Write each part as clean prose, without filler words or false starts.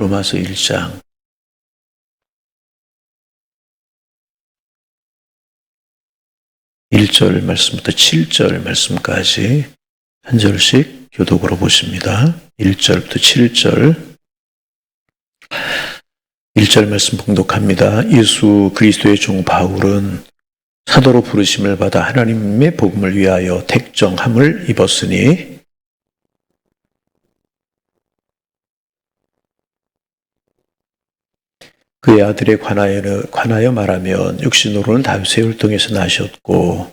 로마서 1장 1절 말씀부터 7절 말씀까지 한 절씩 교독으로 보십니다. 1절부터 7절 1절 말씀 봉독합니다. 예수 그리스도의 종 바울은 사도로 부르심을 받아 하나님의 복음을 위하여 택정함을 입었으니 그의 아들에 관하여 말하면 육신으로는 다윗의 혈통에서 나셨고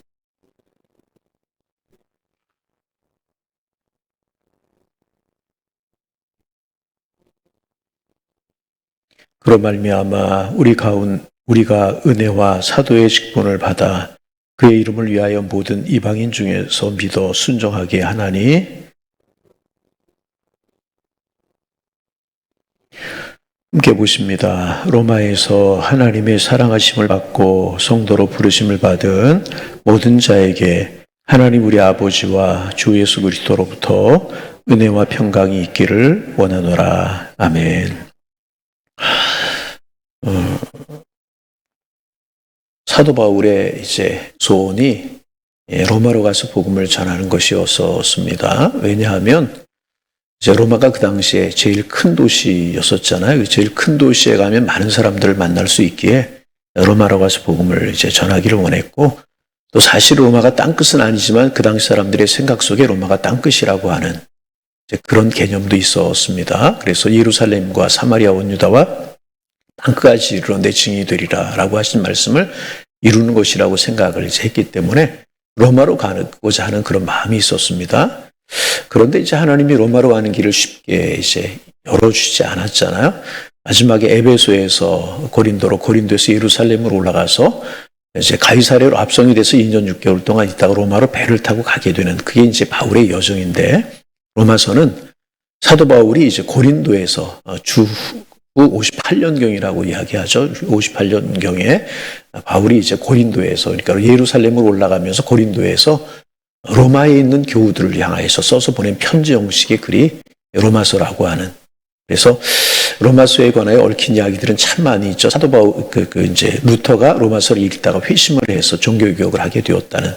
그로 말미암아 우리가 은혜와 사도의 직분을 받아 그의 이름을 위하여 모든 이방인 중에서 믿어 순종하게 하나니 함께 보십니다. 로마에서 하나님의 사랑하심을 받고 성도로 부르심을 받은 모든 자에게 하나님 우리 아버지와 주 예수 그리스도로부터 은혜와 평강이 있기를 원하노라. 아멘. 사도 바울의 이제 소원이 로마로 가서 복음을 전하는 것이었습니다. 왜냐하면 이제 로마가 그 당시에 제일 큰 도시였었잖아요. 제일 큰 도시에 가면 많은 사람들을 만날 수 있기에 로마로 가서 복음을 이제 전하기를 원했고, 또 사실 로마가 땅끝은 아니지만 그 당시 사람들의 생각 속에 로마가 땅끝이라고 하는 이제 그런 개념도 있었습니다. 그래서 예루살렘과 사마리아 온 유다와 땅끝까지 이르러 내 증인이 되리라 라고 하신 말씀을 이루는 것이라고 생각을 이제 했기 때문에 로마로 가고자 하는 그런 마음이 있었습니다. 그런데 이제 하나님이 로마로 가는 길을 쉽게 이제 열어주지 않았잖아요. 마지막에 에베소에서 고린도에서 예루살렘으로 올라가서 이제 가이사랴로 합성이 돼서 2년 6개월 동안 있다가 로마로 배를 타고 가게 되는 그게 이제 바울의 여정인데, 로마서는 사도 바울이 이제 고린도에서 주 58년경이라고 이야기하죠. 58년경에 바울이 이제 고린도에서, 그러니까 예루살렘으로 올라가면서 고린도에서 로마에 있는 교우들을 향하여서 써서 보낸 편지 형식의 글이 로마서라고 하는. 그래서 로마서에 관하여 얽힌 이야기들은 참 많이 있죠. 사도 바울, 이제 루터가 로마서를 읽다가 회심을 해서 종교개혁을 하게 되었다는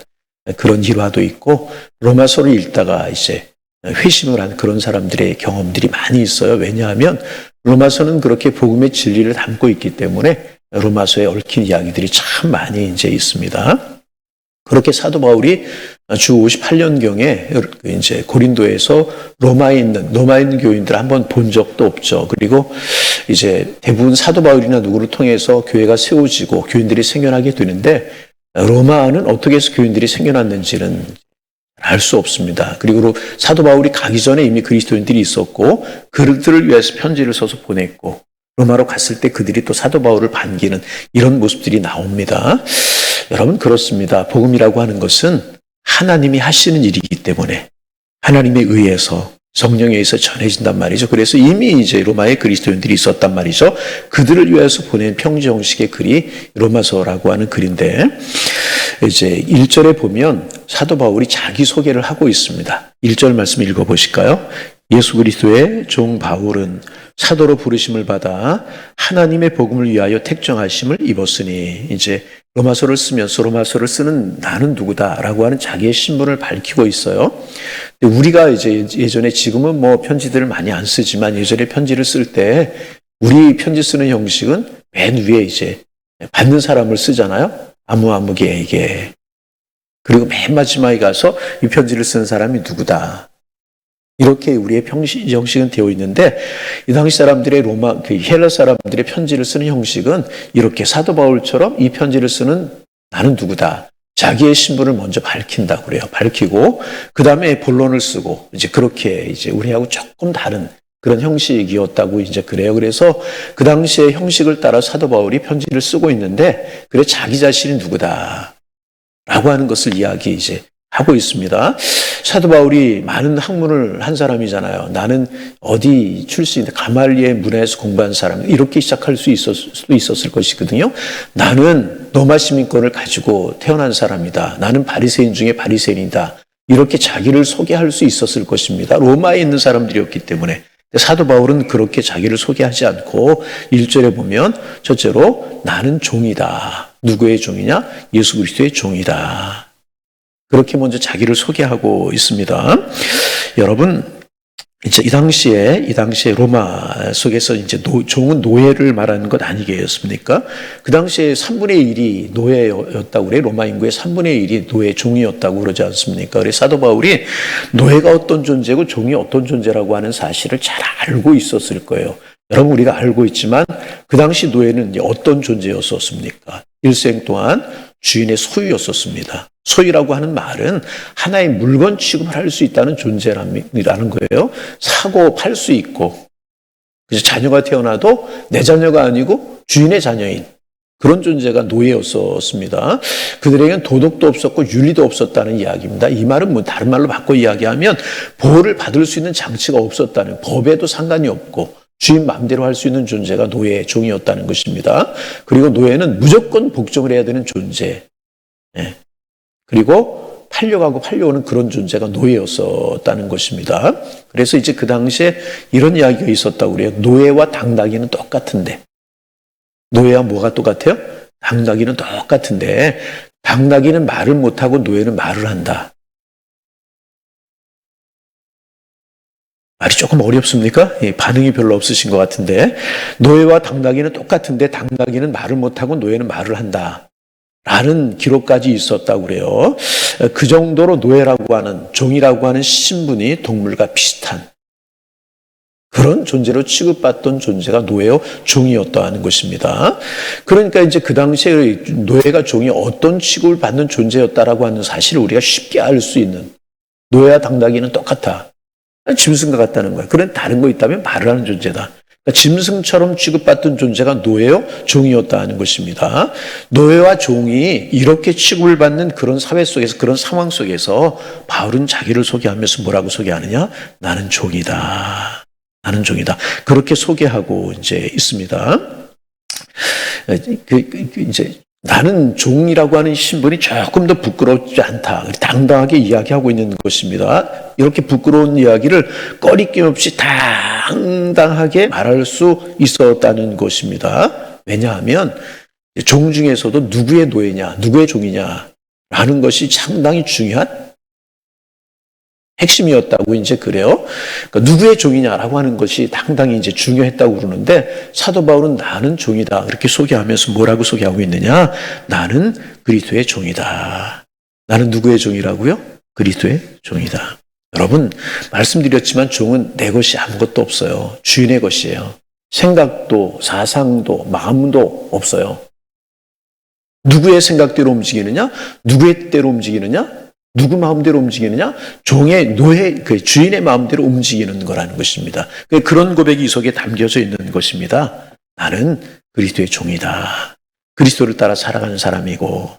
그런 일화도 있고, 로마서를 읽다가 이제 회심을 한 그런 사람들의 경험들이 많이 있어요. 왜냐하면 로마서는 그렇게 복음의 진리를 담고 있기 때문에 로마서에 얽힌 이야기들이 참 많이 이제 있습니다. 그렇게 사도 바울이 주 58년경에 이제 고린도에서 로마에 있는 교인들 한번 본 적도 없죠. 그리고 이제 대부분 사도 바울이나 누구를 통해서 교회가 세워지고 교인들이 생겨나게 되는데, 로마는 어떻게 해서 교인들이 생겨났는지는 알 수 없습니다. 그리고 사도 바울이 가기 전에 이미 그리스도인들이 있었고 그들을 위해서 편지를 써서 보냈고, 로마로 갔을 때 그들이 또 사도 바울을 반기는 이런 모습들이 나옵니다. 여러분, 그렇습니다. 복음이라고 하는 것은 하나님이 하시는 일이기 때문에 하나님에 의해서 성령에 의해서 전해진단 말이죠. 그래서 이미 이제 로마에 그리스도인들이 있었단 말이죠. 그들을 위해서 보낸 편지 형식의 글이 로마서라고 하는 글인데, 이제 1절에 보면 사도 바울이 자기 소개를 하고 있습니다. 1절 말씀 읽어보실까요? 예수 그리스도의 종 바울은 사도로 부르심을 받아 하나님의 복음을 위하여 택정하심을 입었으니, 이제 로마서를 쓰면서 로마서를 쓰는 나는 누구다라고 하는 자기의 신분을 밝히고 있어요. 우리가 이제 예전에, 지금은 뭐 편지들을 많이 안 쓰지만 예전에 편지를 쓸 때 우리 편지 쓰는 형식은 맨 위에 이제 받는 사람을 쓰잖아요. 아무에게. 그리고 맨 마지막에 가서 이 편지를 쓰는 사람이 누구다. 이렇게 우리의 형식은 되어 있는데, 이 당시 사람들의 헬라 사람들의 편지를 쓰는 형식은 이렇게 사도 바울처럼 이 편지를 쓰는 나는 누구다. 자기의 신분을 먼저 밝힌다고 그래요. 밝히고, 그 다음에 본론을 쓰고, 이제 그렇게 이제 우리하고 조금 다른 그런 형식이었다고 이제 그래요. 그래서 그 당시의 형식을 따라 사도 바울이 편지를 쓰고 있는데, 그래 자기 자신이 누구다. 라고 하는 것을 이제 하고 있습니다. 사도 바울이 많은 학문을 한 사람이잖아요. 나는 어디 출신인데 가말리엘 문화에서 공부한 사람, 이렇게 시작할 수도 있었을 것이거든요. 나는 로마 시민권을 가지고 태어난 사람이다. 나는 바리새인 중에 바리새인이다. 이렇게 자기를 소개할 수 있었을 것입니다. 로마에 있는 사람들이었기 때문에. 사도 바울은 그렇게 자기를 소개하지 않고 1절에 보면 첫째로 나는 종이다. 누구의 종이냐? 예수 그리스도의 종이다. 그렇게 먼저 자기를 소개하고 있습니다. 여러분, 이제 이 당시에 로마 속에서 이제 종은 노예를 말하는 것 아니겠습니까? 그 당시에 3분의 1이 노예였다고 그래요. 로마 인구의 3분의 1이 노예, 종이었다고 그러지 않습니까? 그래서 사도 바울이 노예가 어떤 존재고 종이 어떤 존재라고 하는 사실을 잘 알고 있었을 거예요. 여러분, 우리가 알고 있지만 그 당시 노예는 어떤 존재였었습니까? 일생 동안 주인의 소유였었습니다. 소유라고 하는 말은 하나의 물건 취급을 할 수 있다는 존재라는 거예요. 사고 팔 수 있고, 그래서 자녀가 태어나도 내 자녀가 아니고 주인의 자녀인 그런 존재가 노예였었습니다. 그들에게는 도덕도 없었고 윤리도 없었다는 이야기입니다. 이 말은 뭐 다른 말로 바꿔 이야기하면 보호를 받을 수 있는 장치가 없었다는, 법에도 상관이 없고 주인 마음대로 할 수 있는 존재가 노예, 종이었다는 것입니다. 그리고 노예는 무조건 복종을 해야 되는 존재. 그리고 팔려오는 그런 존재가 노예였었다는 것입니다. 그래서 이제 그 당시에 이런 이야기가 있었다고 그래요. 노예와 당나귀는 똑같은데. 노예와 뭐가 똑같아요? 당나귀는 똑같은데 당나귀는 말을 못하고 노예는 말을 한다. 말이 조금 어렵습니까? 반응이 별로 없으신 것 같은데, 노예와 당나귀는 똑같은데 당나귀는 말을 못하고 노예는 말을 한다. 라는 기록까지 있었다고 그래요. 그 정도로 노예라고 하는, 종이라고 하는 신분이 동물과 비슷한 그런 존재로 취급받던 존재가 노예요, 종이었다는 것입니다. 그러니까 이제 그 당시에 노예가 종이 어떤 취급을 받는 존재였다라고 하는 사실을 우리가 쉽게 알 수 있는, 노예와 당나귀는 똑같아. 짐승과 같다는 거야. 그런 다른 거 있다면 말을 하는 존재다. 그러니까 짐승처럼 취급받던 존재가 노예요, 종이었다는 것입니다. 노예와 종이 이렇게 취급을 받는 그런 사회 속에서, 그런 상황 속에서 바울은 자기를 소개하면서 뭐라고 소개하느냐? 나는 종이다. 나는 종이다. 그렇게 소개하고 이제 있습니다. 이제 나는 종이라고 하는 신분이 조금 더 부끄럽지 않다. 당당하게 이야기하고 있는 것입니다. 이렇게 부끄러운 이야기를 꺼리낌 없이 당당하게 말할 수 있었다는 것입니다. 왜냐하면 종 중에서도 누구의 노예냐, 누구의 종이냐라는 것이 상당히 중요한 핵심이었다고 이제 그래요. 그러니까 누구의 종이냐라고 하는 것이 상당히 이제 중요했다고 그러는데, 사도 바울은 나는 종이다 그렇게 소개하면서 뭐라고 소개하고 있느냐? 나는 그리스도의 종이다. 나는 누구의 종이라고요? 그리스도의 종이다. 여러분, 말씀드렸지만 종은 내 것이 아무것도 없어요. 주인의 것이에요. 생각도 사상도 마음도 없어요. 누구의 생각대로 움직이느냐? 누구의 뜻대로 움직이느냐? 누구 마음대로 움직이느냐? 종의 노예, 그 주인의 마음대로 움직이는 거라는 것입니다. 그런 고백이 이 속에 담겨져 있는 것입니다. 나는 그리스도의 종이다. 그리스도를 따라 살아가는 사람이고,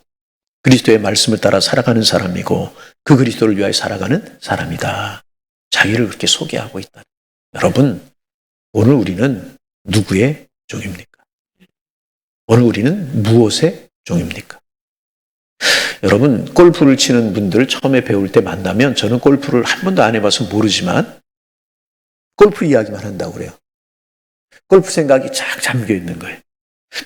그리스도의 말씀을 따라 살아가는 사람이고, 그 그리스도를 위하여 살아가는 사람이다. 자기를 그렇게 소개하고 있다. 여러분, 오늘 우리는 누구의 종입니까? 오늘 우리는 무엇의 종입니까? 여러분, 골프를 치는 분들 처음에 배울 때 만나면, 저는 골프를 한 번도 안 해봐서 모르지만 골프 이야기만 한다고 그래요. 골프 생각이 쫙 잠겨 있는 거예요.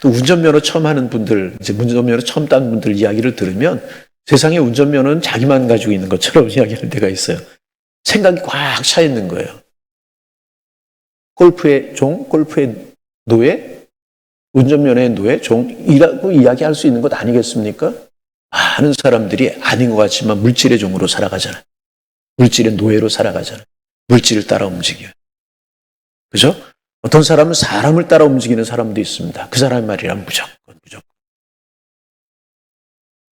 또 운전면허 처음 하는 분들, 이제 운전면허 처음 딴 분들 이야기를 들으면 세상에 운전면허는 자기만 가지고 있는 것처럼 이야기하는 때가 있어요. 생각이 꽉 차 있는 거예요. 골프의 종, 골프의 노예, 운전면허의 노예, 종이라고 이야기할 수 있는 것 아니겠습니까? 많은 사람들이 아닌 것 같지만 물질의 종으로 살아가잖아요. 물질의 노예로 살아가잖아요. 물질을 따라 움직여요. 그죠? 어떤 사람은 사람을 따라 움직이는 사람도 있습니다. 그 사람의 말이란 무조건.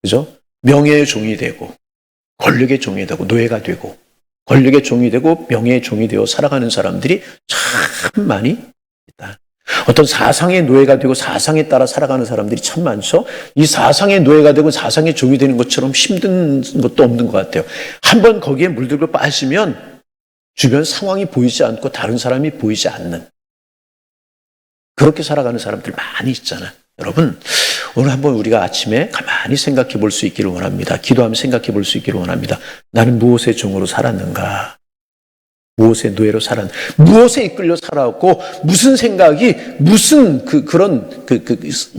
그죠? 명예의 종이 되고, 권력의 종이 되고, 노예가 되고, 권력의 종이 되고, 명예의 종이 되어 살아가는 사람들이 참 많이 있다. 어떤 사상의 노예가 되고 사상에 따라 살아가는 사람들이 참 많죠. 이 사상의 노예가 되고 사상의 종이 되는 것처럼 힘든 것도 없는 것 같아요. 한번 거기에 물들고 빠지면 주변 상황이 보이지 않고 다른 사람이 보이지 않는, 그렇게 살아가는 사람들 많이 있잖아요. 여러분, 오늘 한번 우리가 아침에 가만히 생각해 볼 수 있기를 원합니다. 기도하며 생각해 볼 수 있기를 원합니다. 나는 무엇의 종으로 살았는가? 무엇의 노예로 무엇에 이끌려 살아왔고, 무슨 생각이, 무슨 그런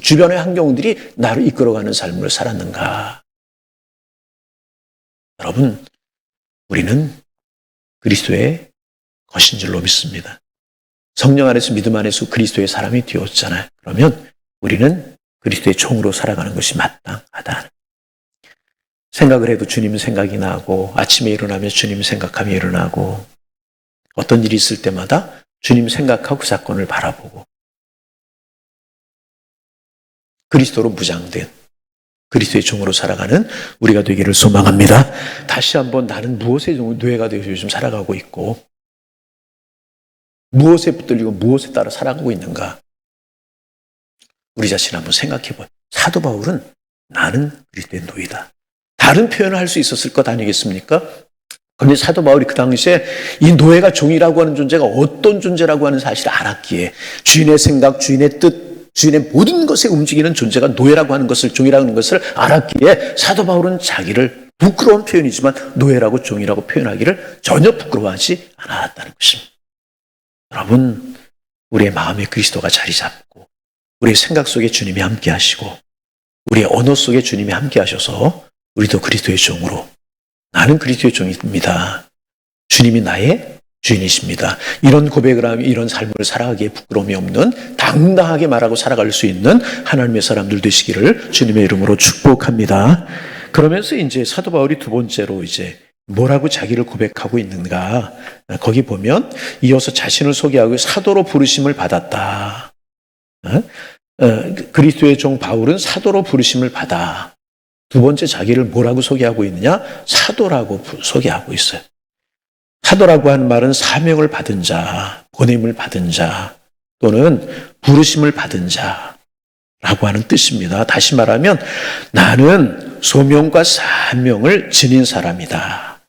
주변의 환경들이 나를 이끌어가는 삶을 살았는가. 여러분, 우리는 그리스도의 것인 줄로 믿습니다. 성령 안에서 믿음 안에서 그리스도의 사람이 되었잖아요. 그러면 우리는 그리스도의 종으로 살아가는 것이 마땅하다. 생각을 해도 주님 생각이 나고, 아침에 일어나면 주님 생각하며 일어나고, 어떤 일이 있을 때마다 주님 생각하고 그 사건을 바라보고, 그리스도로 무장된 그리스도의 종으로 살아가는 우리가 되기를 소망합니다. 다시 한번 나는 무엇의 노예가 되어서 요즘 살아가고 있고, 무엇에 붙들리고 무엇에 따라 살아가고 있는가? 우리 자신 한번 생각해봐요. 사도 바울은 나는 그리스도의 노예다. 다른 표현을 할 수 있었을 것 아니겠습니까? 그런데 사도 바울이 그 당시에 이 노예가 종이라고 하는 존재가 어떤 존재라고 하는 사실을 알았기에, 주인의 생각, 주인의 뜻, 주인의 모든 것에 움직이는 존재가 노예라고 하는 것을, 종이라고 하는 것을 알았기에 사도 바울은 자기를, 부끄러운 표현이지만 노예라고 종이라고 표현하기를 전혀 부끄러워하지 않았다는 것입니다. 여러분, 우리의 마음에 그리스도가 자리 잡고, 우리의 생각 속에 주님이 함께 하시고, 우리의 언어 속에 주님이 함께 하셔서 우리도 그리스도의 종으로, 나는 그리스도의 종입니다. 주님이 나의 주인이십니다. 이런 고백을 하며 이런 삶을 살아가기에 부끄러움이 없는, 당당하게 말하고 살아갈 수 있는 하나님의 사람들 되시기를 주님의 이름으로 축복합니다. 그러면서 이제 사도 바울이 두 번째로 이제 뭐라고 자기를 고백하고 있는가? 거기 보면 이어서 자신을 소개하고 사도로 부르심을 받았다. 그리스도의 종 바울은 사도로 부르심을 받아. 두 번째 자기를 뭐라고 소개하고 있느냐? 사도라고 소개하고 있어요. 사도라고 하는 말은 사명을 받은 자, 보냄을 받은 자, 또는 부르심을 받은 자라고 하는 뜻입니다. 다시 말하면 나는 소명과 사명을 지닌 사람이다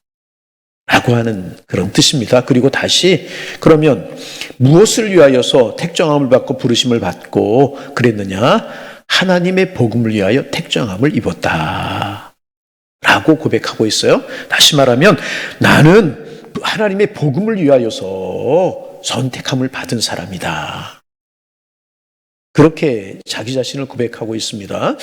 라고 하는 그런 뜻입니다. 그리고 다시, 그러면 무엇을 위하여서 택정함을 받고 부르심을 받고 그랬느냐? 하나님의 복음을 위하여 택정함을 입었다 라고 고백하고 있어요. 다시 말하면 나는 하나님의 복음을 위하여서 선택함을 받은 사람이다. 그렇게 자기 자신을 고백하고 있습니다.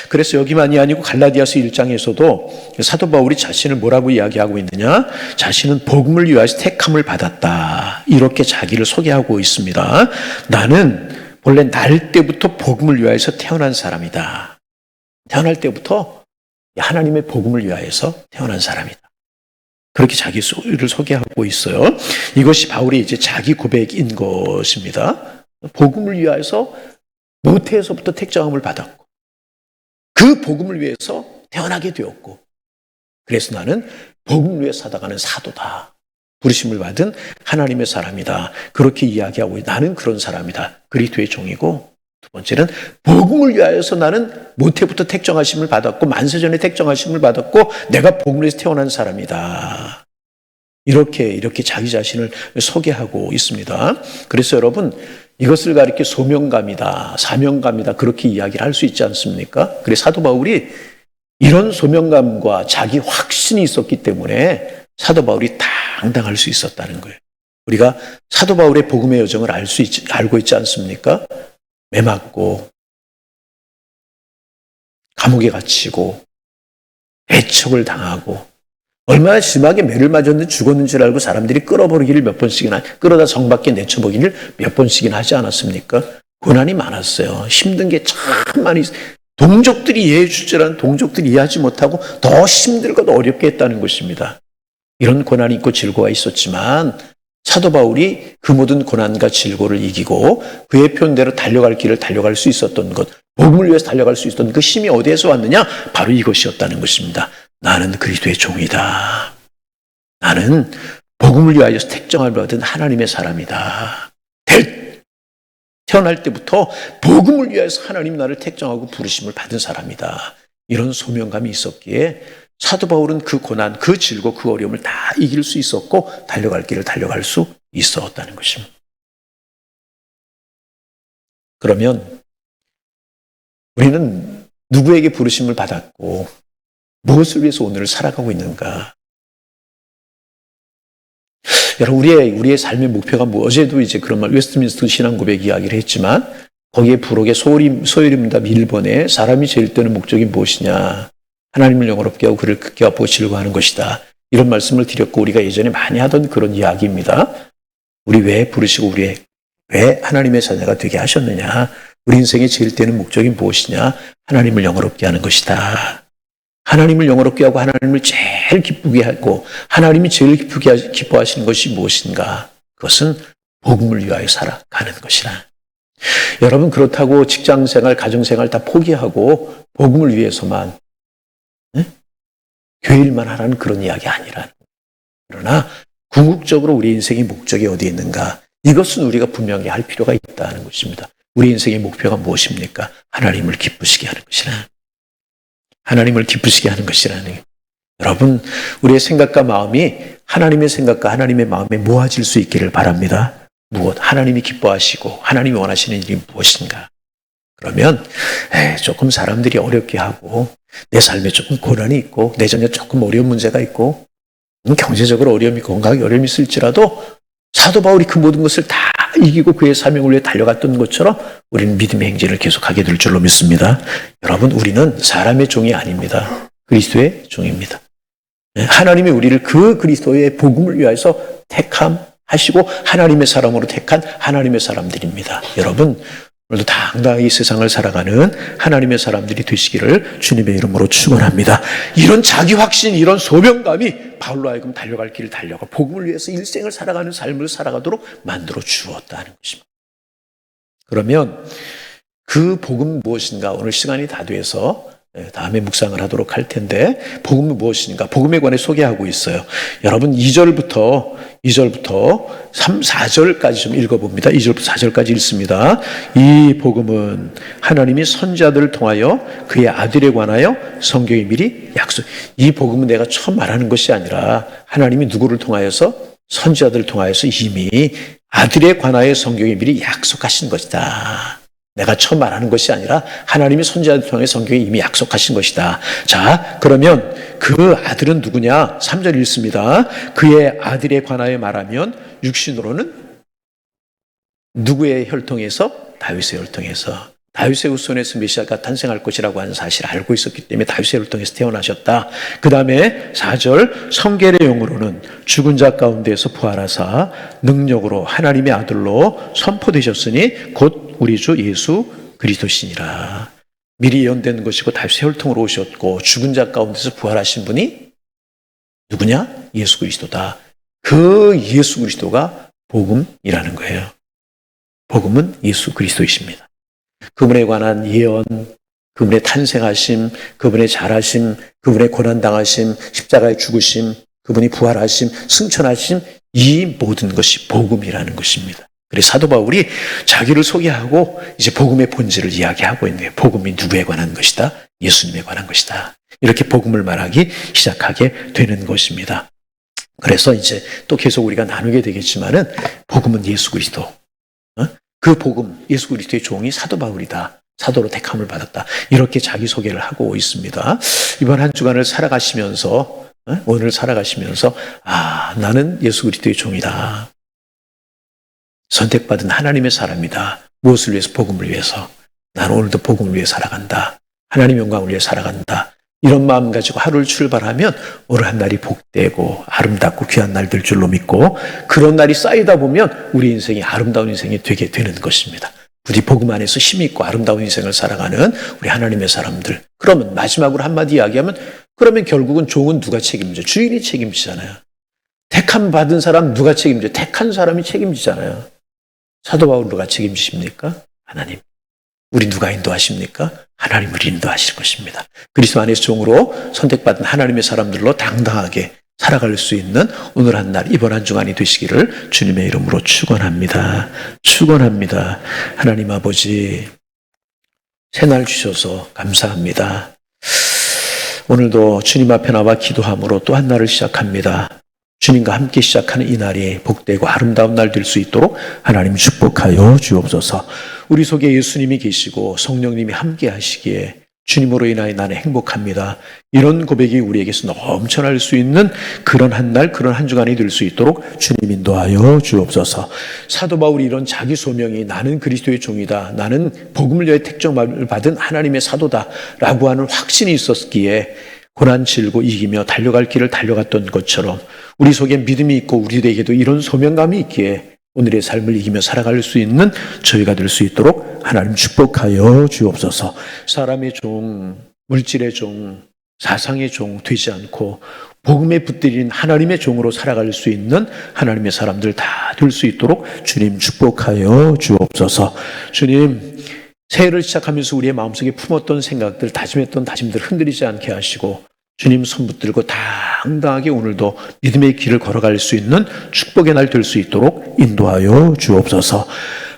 그래서 여기만이 아니고 갈라디아서 1장에서도 사도 바울이 자신을 뭐라고 이야기하고 있느냐? 자신은 복음을 위하여서 택함을 받았다. 이렇게 자기를 소개하고 있습니다. 나는 원래 날 때부터 복음을 위하여서 태어난 사람이다. 태어날 때부터 하나님의 복음을 위하여서 태어난 사람이다. 그렇게 자기를 소개하고 있어요. 이것이 바울의 이제 자기 고백인 것입니다. 복음을 위하여서 모태에서부터 택정함을 받았고, 그 복음을 위해서 태어나게 되었고, 그래서 나는 복음을 위해 살아가는 사도다. 부르심을 받은 하나님의 사람이다. 그렇게 이야기하고 나는 그런 사람이다. 그리스도의 종이고, 두 번째는 복음을 위하여서 나는 모태부터 택정하심을 받았고, 만세전에 택정하심을 받았고, 내가 복음을 위해서 태어난 사람이다. 이렇게 자기 자신을 소개하고 있습니다. 그래서 여러분, 이것을 가리켜 소명감이다, 사명감이다, 그렇게 이야기를 할 수 있지 않습니까? 그래서 사도 바울이 이런 소명감과 자기 확신이 있었기 때문에 사도 바울이 당당할 수 있었다는 거예요. 우리가 사도 바울의 복음의 여정을 알고 있지 않습니까? 매 맞고, 감옥에 갇히고, 배척을 당하고, 얼마나 심하게 매를 맞았는데 죽었는 줄 알고 사람들이 끌어버리기를 몇 번씩이나, 끌어다 정 밖에 내쳐보기를 몇 번씩이나 하지 않았습니까? 고난이 많았어요. 힘든 게 참 많이, 동족들이 이해해 줄 줄 아는 동족들이 이해하지 못하고 더 힘들고 더 어렵게 했다는 것입니다. 이런 고난이 있고 질고가 있었지만 사도 바울이 그 모든 고난과 질고를 이기고 그의 표현대로 달려갈 길을 달려갈 수 있었던 것, 복음을 위해서 달려갈 수 있었던 그 힘이 어디에서 왔느냐? 바로 이것이었다는 것입니다. 나는 그리스도의 종이다. 나는 복음을 위하여서 택정을 받은 하나님의 사람이다. 태어날 때부터 복음을 위하여서 하나님 나를 택정하고 부르심을 받은 사람이다. 이런 소명감이 있었기에 사도 바울은 그 고난, 그 질고, 그 어려움을 다 이길 수 있었고 달려갈 길을 달려갈 수 있었다는 것입니다. 그러면 우리는 누구에게 부르심을 받았고 무엇을 위해서 오늘을 살아가고 있는가? 여러분, 우리의 삶의 목표가 뭐, 어제도 이제 그런 말, 웨스트민스터 신앙고백 이야기를 했지만, 거기에 부록의 소요리문답 1번에 사람이 제일 뜨는 목적이 무엇이냐? 하나님을 영화롭게 하고 그를 크게 아프고 즐거워하는 것이다. 이런 말씀을 드렸고, 우리가 예전에 많이 하던 그런 이야기입니다. 우리 왜 부르시고 왜 하나님의 자녀가 되게 하셨느냐? 우리 인생의 제일 뜨는 목적이 무엇이냐? 하나님을 영화롭게 하는 것이다. 하나님을 영화롭게 하고 하나님을 제일 기쁘게 하고 하나님이 제일 기뻐하시는 것이 무엇인가? 그것은 복음을 위하여 살아가는 것이라. 여러분, 그렇다고 직장생활, 가정생활 다 포기하고 복음을 위해서만 교회 일만 하라는 그런 이야기 아니라. 그러나 궁극적으로 우리 인생의 목적이 어디에 있는가? 이것은 우리가 분명히 할 필요가 있다는 것입니다. 우리 인생의 목표가 무엇입니까? 하나님을 기쁘시게 하는 것이라. 하나님을 기쁘시게 하는 것이라는. 여러분, 우리의 생각과 마음이 하나님의 생각과 하나님의 마음에 모아질 수 있기를 바랍니다. 무엇? 하나님이 기뻐하시고 하나님이 원하시는 일이 무엇인가? 그러면 조금 사람들이 어렵게 하고 내 삶에 조금 고난이 있고 내 전에 조금 어려운 문제가 있고 경제적으로 어려움이 건강에 어려움이 있을지라도 사도 바울이 그 모든 것을 다 이기고 그의 사명을 위해 달려갔던 것처럼 우리는 믿음의 행진을 계속하게 될 줄로 믿습니다. 여러분, 우리는 사람의 종이 아닙니다. 그리스도의 종입니다. 하나님이 우리를 그 그리스도의 복음을 위해서 택함하시고 하나님의 사람으로 택한 하나님의 사람들입니다. 여러분, 오늘도 당당히 이 세상을 살아가는 하나님의 사람들이 되시기를 주님의 이름으로 축원합니다. 이런 자기 확신, 이런 소명감이 바울로 하여금 달려갈 길을 달려가 복음을 위해서 일생을 살아가는 삶을 살아가도록 만들어 주었다는 것입니다. 그러면 그 복음은 무엇인가? 오늘 시간이 다 돼서 다음에 묵상을 하도록 할 텐데, 복음은 무엇인가? 복음에 관해 소개하고 있어요. 여러분, 2절부터 3, 4절까지 좀 읽어봅니다. 2절부터 4절까지 읽습니다. 이 복음은 하나님이 선지자들을 통하여 그의 아들에 관하여 성경에 미리 약속. 이 복음은 내가 처음 말하는 것이 아니라 하나님이 누구를 통하여서? 선지자들을 통하여서 이미 아들에 관하여 성경에 미리 약속하신 것이다. 내가 처음 말하는 것이 아니라 하나님이 선지자들 통해 성경에 이미 약속하신 것이다. 자, 그러면 그 아들은 누구냐? 3절 읽습니다. 그의 아들에 관하여 말하면 육신으로는 누구의 혈통에서? 다윗의 혈통에서. 다윗의 후손에서 메시아가 탄생할 것이라고 하는 사실을 알고 있었기 때문에 다윗의 혈통에서 태어나셨다. 그 다음에 4절 성결의 영으로는 죽은 자 가운데에서 부활하사 능력으로 하나님의 아들로 선포되셨으니 곧 우리 주 예수 그리스도시니라. 미리 예언된 것이고 다윗의 혈통으로 오셨고 죽은 자 가운데서 부활하신 분이 누구냐? 예수 그리스도다. 그 예수 그리스도가 복음이라는 거예요. 복음은 예수 그리스도이십니다. 그분에 관한 예언, 그분의 탄생하심, 그분의 자라심, 그분의 고난당하심, 십자가의 죽으심, 그분이 부활하심, 승천하심, 이 모든 것이 복음이라는 것입니다. 그래서 사도 바울이 자기를 소개하고 이제 복음의 본질을 이야기하고 있네요. 복음이 누구에 관한 것이다? 예수님에 관한 것이다. 이렇게 복음을 말하기 시작하게 되는 것입니다. 그래서 이제 또 계속 우리가 나누게 되겠지만은 복음은 예수 그리스도. 그 복음, 예수 그리스도의 종이 사도 바울이다. 사도로 택함을 받았다. 이렇게 자기소개를 하고 있습니다. 이번 한 주간을 살아가시면서, 오늘 살아가시면서, 나는 예수 그리스도의 종이다. 선택받은 하나님의 사람이다. 무엇을 위해서? 복음을 위해서. 나는 오늘도 복음을 위해 살아간다. 하나님 영광을 위해 살아간다. 이런 마음 가지고 하루를 출발하면 오늘 한 날이 복되고 아름답고 귀한 날 될 줄로 믿고, 그런 날이 쌓이다 보면 우리 인생이 아름다운 인생이 되게 되는 것입니다. 부디 복음 안에서 힘이 있고 아름다운 인생을 살아가는 우리 하나님의 사람들. 그러면 마지막으로 한마디 이야기하면, 그러면 결국은 종은 누가 책임져? 주인이 책임지잖아요. 택함 받은 사람 누가 책임져? 택한 사람이 책임지잖아요. 사도 바울 누가 책임지십니까? 하나님. 우리 누가 인도하십니까? 하나님 우리 인도하실 것입니다. 그리스도 안에서 종으로 선택받은 하나님의 사람들로 당당하게 살아갈 수 있는 오늘 한 날, 이번 한 주간이 되시기를 주님의 이름으로 축원합니다. 축원합니다. 하나님 아버지, 새날 주셔서 감사합니다. 오늘도 주님 앞에 나와 기도함으로 또 한 날을 시작합니다. 주님과 함께 시작하는 이 날이 복되고 아름다운 날 될 수 있도록 하나님 축복하여 주옵소서. 우리 속에 예수님이 계시고 성령님이 함께 하시기에 주님으로 인하여 나는 행복합니다. 이런 고백이 우리에게서 넘쳐날 수 있는 그런 한 날, 그런 한 주간이 될 수 있도록 주님 인도하여 주옵소서. 사도 바울이 이런 자기 소명이 나는 그리스도의 종이다, 나는 복음을 위해 택정을 받은 하나님의 사도다라고 하는 확신이 있었기에 고난 치르고 이기며 달려갈 길을 달려갔던 것처럼 우리 속에 믿음이 있고 우리에게도 이런 소명감이 있기에 오늘의 삶을 이기며 살아갈 수 있는 저희가 될 수 있도록 하나님 축복하여 주옵소서. 사람의 종, 물질의 종, 사상의 종 되지 않고 복음에 붙들린 하나님의 종으로 살아갈 수 있는 하나님의 사람들 다 될 수 있도록 주님 축복하여 주옵소서. 주님, 새해를 시작하면서 우리의 마음속에 품었던 생각들, 다짐했던 다짐들 흔들리지 않게 하시고 주님 손 붙들고 당당하게 오늘도 믿음의 길을 걸어갈 수 있는 축복의 날 될 수 있도록 인도하여 주옵소서.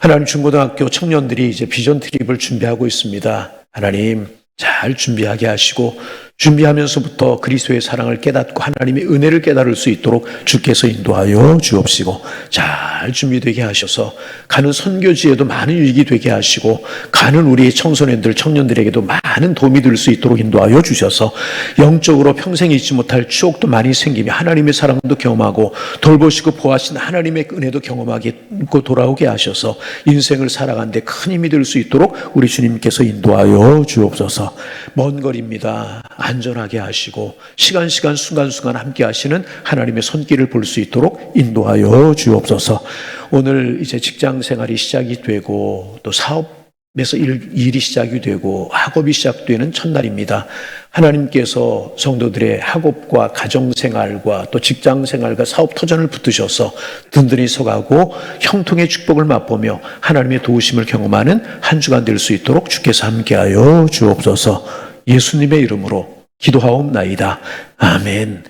하나님, 중고등학교 청년들이 이제 비전 트립을 준비하고 있습니다. 하나님, 잘 준비하게 하시고 준비하면서부터 그리스도의 사랑을 깨닫고 하나님의 은혜를 깨달을 수 있도록 주께서 인도하여 주옵시고 잘 준비되게 하셔서 가는 선교지에도 많은 유익이 되게 하시고 가는 우리의 청소년들, 청년들에게도 많은 도움이 될 수 있도록 인도하여 주셔서 영적으로 평생 잊지 못할 추억도 많이 생기며 하나님의 사랑도 경험하고 돌보시고 보호하신 하나님의 은혜도 경험하게 돌아오게 하셔서 인생을 살아가는 데 큰 힘이 될 수 있도록 우리 주님께서 인도하여 주옵소서. 먼 거리입니다. 안전하게 하시고 시간 순간순간 함께 하시는 하나님의 손길을 볼 수 있도록 인도하여 주옵소서. 오늘 이제 직장 생활이 시작이 되고 또 사업에서 일이 시작이 되고 학업이 시작되는 첫날입니다. 하나님께서 성도들의 학업과 가정생활과 또 직장생활과 사업 터전을 붙드셔서 든든히 서가고 형통의 축복을 맛보며 하나님의 도우심을 경험하는 한 주간 될 수 있도록 주께서 함께하여 주옵소서. 예수님의 이름으로 기도하옵나이다. 아멘.